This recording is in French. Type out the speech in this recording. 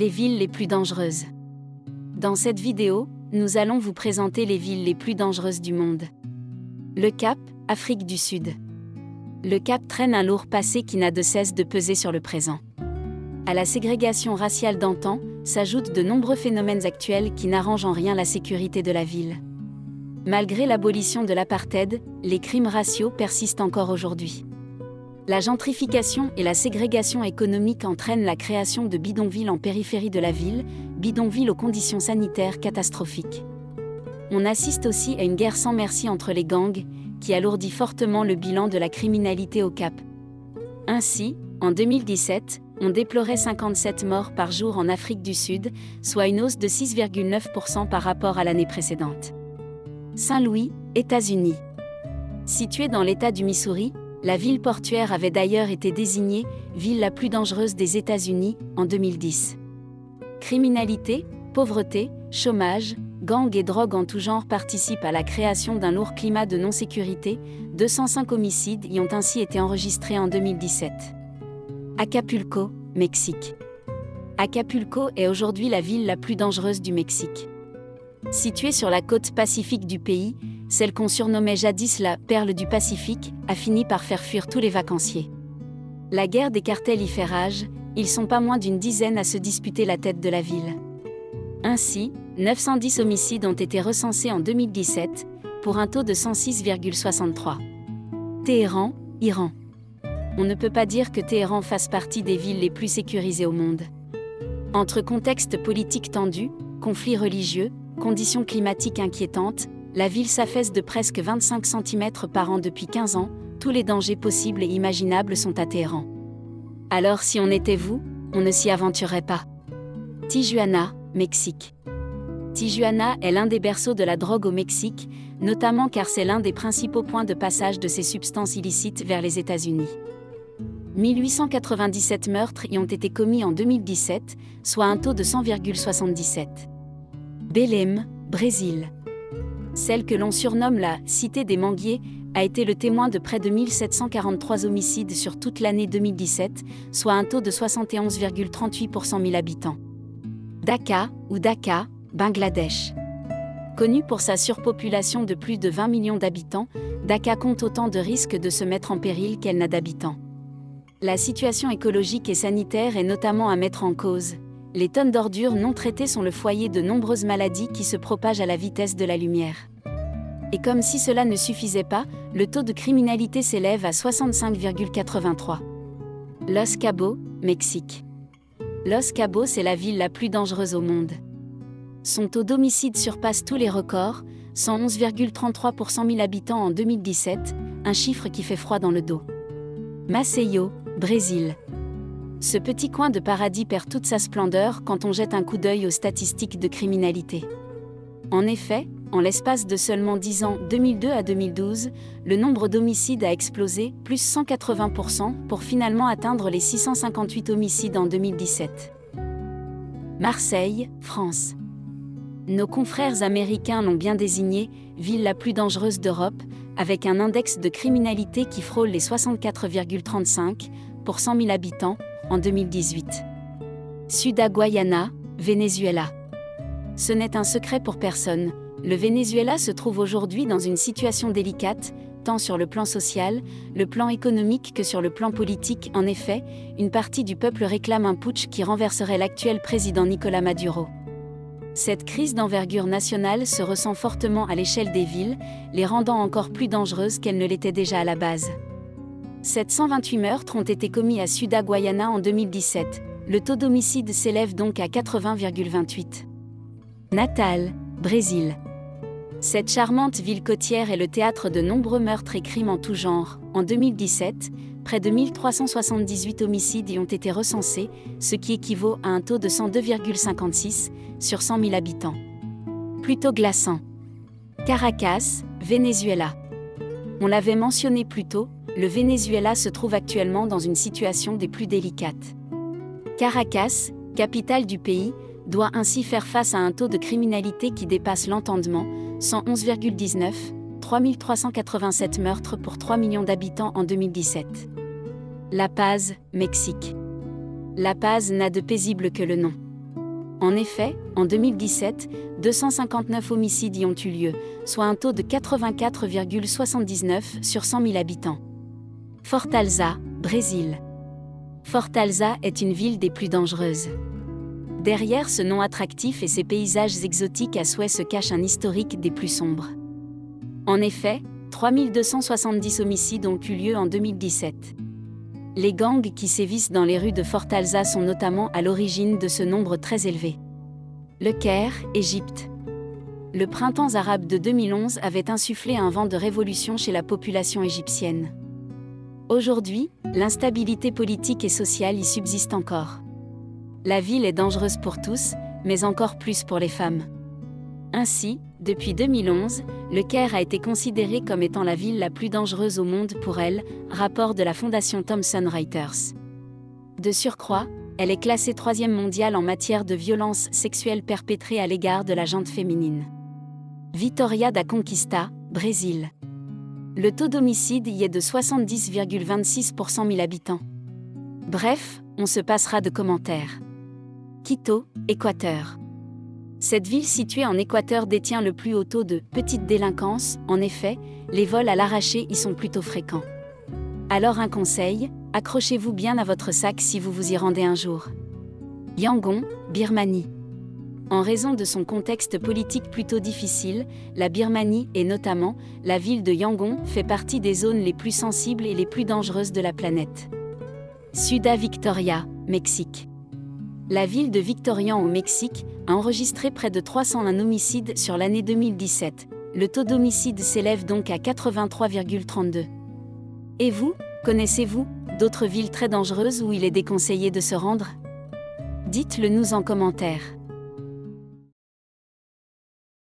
Les villes les plus dangereuses. Dans cette vidéo, nous allons vous présenter les villes les plus dangereuses du monde. Le Cap, Afrique du Sud. Le Cap traîne un lourd passé qui n'a de cesse de peser sur le présent. À la ségrégation raciale d'antan, s'ajoutent de nombreux phénomènes actuels qui n'arrangent en rien la sécurité de la ville. Malgré l'abolition de l'apartheid, les crimes raciaux persistent encore aujourd'hui. La gentrification et la ségrégation économique entraînent la création de bidonvilles en périphérie de la ville, bidonvilles aux conditions sanitaires catastrophiques. On assiste aussi à une guerre sans merci entre les gangs, qui alourdit fortement le bilan de la criminalité au Cap. Ainsi, en 2017, on déplorait 57 morts par jour en Afrique du Sud, soit une hausse de 6,9% par rapport à l'année précédente. Saint-Louis, États-Unis. Située dans l'État du Missouri, la ville portuaire avait d'ailleurs été désignée ville la plus dangereuse des États-Unis en 2010. Criminalité, pauvreté, chômage, gangs et drogue en tout genre participent à la création d'un lourd climat de non-sécurité. 205 homicides y ont ainsi été enregistrés en 2017. Acapulco, Mexique. Acapulco est aujourd'hui la ville la plus dangereuse du Mexique. Située sur la côte pacifique du pays, celle qu'on surnommait jadis la « perle du Pacifique » a fini par faire fuir tous les vacanciers. La guerre des cartels y fait rage, ils sont pas moins d'une dizaine à se disputer la tête de la ville. Ainsi, 910 homicides ont été recensés en 2017, pour un taux de 106,63. Téhéran, Iran. On ne peut pas dire que Téhéran fasse partie des villes les plus sécurisées au monde. Entre contexte politique tendu, conflits religieux, conditions climatiques inquiétantes, la ville s'affaisse de presque 25 cm par an depuis 15 ans, tous les dangers possibles et imaginables sont à Téhéran. Alors si on était vous, on ne s'y aventurerait pas. Tijuana, Mexique. Tijuana est l'un des berceaux de la drogue au Mexique, notamment car c'est l'un des principaux points de passage de ces substances illicites vers les États-Unis. 1897 meurtres y ont été commis en 2017, soit un taux de 100,77. Belém, Brésil. Celle que l'on surnomme la « Cité des Manguiers » a été le témoin de près de 1743 homicides sur toute l'année 2017, soit un taux de 71,38 pour 100 000 habitants. Dhaka, ou Dhaka, Bangladesh. Connue pour sa surpopulation de plus de 20 millions d'habitants, Dhaka compte autant de risques de se mettre en péril qu'elle n'a d'habitants. La situation écologique et sanitaire est notamment à mettre en cause. Les tonnes d'ordures non traitées sont le foyer de nombreuses maladies qui se propagent à la vitesse de la lumière. Et comme si cela ne suffisait pas, le taux de criminalité s'élève à 65,83. Los Cabos, Mexique. Los Cabos est la ville la plus dangereuse au monde. Son taux d'homicide surpasse tous les records, 111,33 pour 100 000 habitants en 2017, un chiffre qui fait froid dans le dos. Maceió, Brésil. Ce petit coin de paradis perd toute sa splendeur quand on jette un coup d'œil aux statistiques de criminalité. En effet, en l'espace de seulement 10 ans, 2002 à 2012, le nombre d'homicides a explosé, plus 180%, pour finalement atteindre les 658 homicides en 2017. Marseille, France. Nos confrères américains l'ont bien désignée, ville la plus dangereuse d'Europe, avec un index de criminalité qui frôle les 64,35 pour 100 000 habitants, en 2018. Ciudad Guayana, Venezuela. Ce n'est un secret pour personne, le Venezuela se trouve aujourd'hui dans une situation délicate, tant sur le plan social, le plan économique que sur le plan politique. En effet, une partie du peuple réclame un putsch qui renverserait l'actuel président Nicolás Maduro. Cette crise d'envergure nationale se ressent fortement à l'échelle des villes, les rendant encore plus dangereuses qu'elles ne l'étaient déjà à la base. 728 meurtres ont été commis à Ciudad Guayana en 2017. Le taux d'homicide s'élève donc à 80,28. Natal, Brésil. Cette charmante ville côtière est le théâtre de nombreux meurtres et crimes en tout genre. En 2017, près de 1378 homicides y ont été recensés, ce qui équivaut à un taux de 102,56 sur 100 000 habitants. Plutôt glaçant. Caracas, Venezuela. On l'avait mentionné plus tôt, le Venezuela se trouve actuellement dans une situation des plus délicates. Caracas, capitale du pays, doit ainsi faire face à un taux de criminalité qui dépasse l'entendement, 111,19, 3387 meurtres pour 3 millions d'habitants en 2017. La Paz, Mexique. La Paz n'a de paisible que le nom. En effet, en 2017, 259 homicides y ont eu lieu, soit un taux de 84,79 sur 100 000 habitants. Fortaleza, Brésil. Fortaleza est une ville des plus dangereuses. Derrière ce nom attractif et ses paysages exotiques à souhait se cache un historique des plus sombres. En effet, 3270 homicides ont eu lieu en 2017. Les gangs qui sévissent dans les rues de Fortaleza sont notamment à l'origine de ce nombre très élevé. Le Caire, Égypte. Le printemps arabe de 2011 avait insufflé un vent de révolution chez la population égyptienne. Aujourd'hui, l'instabilité politique et sociale y subsiste encore. La ville est dangereuse pour tous, mais encore plus pour les femmes. Ainsi, depuis 2011, le Caire a été considéré comme étant la ville la plus dangereuse au monde pour elle, rapport de la fondation Thomson Reuters. De surcroît, elle est classée 3e mondiale en matière de violences sexuelles perpétrées à l'égard de la gente féminine. Vitória da Conquista, Brésil. Le taux d'homicide y est de 70,26 pour 100 000 habitants. Bref, on se passera de commentaires. Quito, Équateur. Cette ville située en Équateur détient le plus haut taux de petite délinquance, en effet, les vols à l'arraché y sont plutôt fréquents. Alors un conseil, accrochez-vous bien à votre sac si vous vous y rendez un jour. Yangon, Birmanie. En raison de son contexte politique plutôt difficile, la Birmanie et notamment la ville de Yangon fait partie des zones les plus sensibles et les plus dangereuses de la planète. Ciudad Victoria, Mexique. La ville de Victorian au Mexique a enregistré près de 301 homicides sur l'année 2017. Le taux d'homicide s'élève donc à 83,32. Et vous, connaissez-vous d'autres villes très dangereuses où il est déconseillé de se rendre ? Dites-le nous en commentaire.